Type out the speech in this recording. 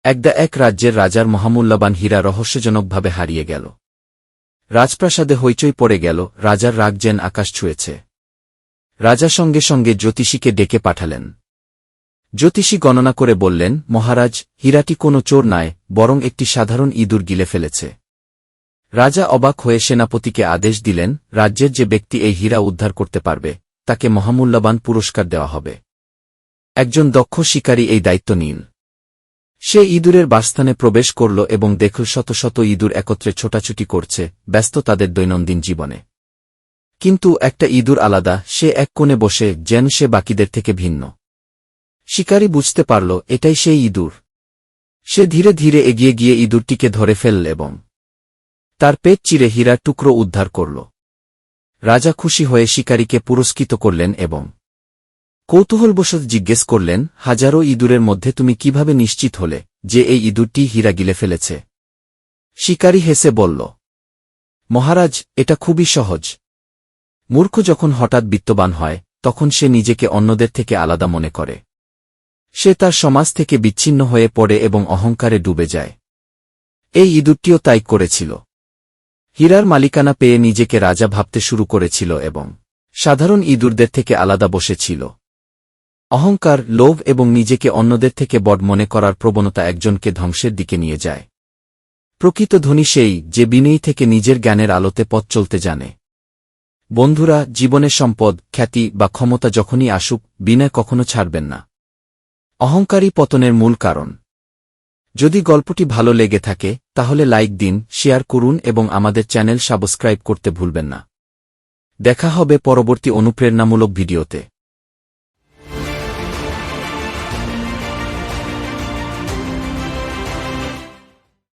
এক রাজ্যের রাজার মহামূল্যবান হীরা রহস্যজনকভাবে হারিয়ে গেল। রাজপ্রাসাদে হইচই পড়ে গেল, রাজার রাগ যেন আকাশ ছুঁয়েছে। রাজা সঙ্গে সঙ্গে জ্যোতিষীকে ডেকে পাঠালেন। জ্যোতিষী গণনা করে বললেন, মহারাজ, হীরাটি কোনো চোর নয়, বরং একটি সাধারণ ইঁদুর গিলে ফেলেছে। রাজা অবাক হয়ে সেনাপতিকে আদেশ দিলেন, রাজ্যের যে ব্যক্তি এই হীরা উদ্ধার করতে পারবে তাকে মহামূল্যবান পুরস্কার দেওয়া হবে। একজন দক্ষ শিকারী এই দায়িত্ব নিল। সে ইঁদুরের বাসস্থানে প্রবেশ করল এবং দেখল শত শত ইঁদুর একত্রে ছোটাছুটি করছে, ব্যস্ত তাদের দৈনন্দিন জীবনে। কিন্তু একটা ইঁদুর আলাদা, সে এক কোণে বসে, যেন সে বাকিদের থেকে ভিন্ন। শিকারী বুঝতে পারল এটাই সেই ইঁদুর। সে ধীরে ধীরে এগিয়ে গিয়ে ইঁদুরটিকে ধরে ফেলল এবং তার পেট চিরে হীরার টুকরো উদ্ধার করল। রাজা খুশি হয়ে শিকারীকে পুরস্কৃত করলেন এবং কৌতূহলবশত জিজ্ঞেস করলেন, হাজারো ইঁদুরের মধ্যে তুমি কিভাবে নিশ্চিত হলে যে এই ইঁদুরটি হীরা গিলে ফেলেছে? শিকারী হেসে বলল, মহারাজ, এটা খুবই সহজ। মূর্খ যখন হঠাৎ বিত্তবান হয় তখন সে নিজেকে অন্যদের থেকে আলাদা মনে করে। সে তার সমাজ থেকে বিচ্ছিন্ন হয়ে পড়ে এবং অহংকারে ডুবে যায়। এই ইঁদুরটিও তাই করেছিল। হীরার মালিকানা পেয়ে নিজেকে রাজা ভাবতে শুরু করেছিল এবং সাধারণ ইঁদুরদের থেকে আলাদা বসেছিল। অহংকার, লোভ এবং নিজেকে অন্যদের থেকে বড় মনে করার প্রবণতা একজনকে ধ্বংসের দিকে নিয়ে যায়। প্রকৃত ধনী সেই যে বিনয়ী থেকে নিজের জ্ঞানের আলোতে পথ চলতে জানে। বন্ধুরা, জীবনে সম্পদ, খ্যাতি বা ক্ষমতা যখনই আসুক, বিনয় কখনো ছাড়বেন না। অহংকারই পতনের মূল কারণ। যদি গল্পটি ভালো লেগে থাকে তাহলে লাইক দিন, শেয়ার করুন এবং আমাদের চ্যানেল সাবস্ক্রাইব করতে ভুলবেন না। দেখা হবে পরবর্তী অনুপ্রেরণামূলক ভিডিওতে।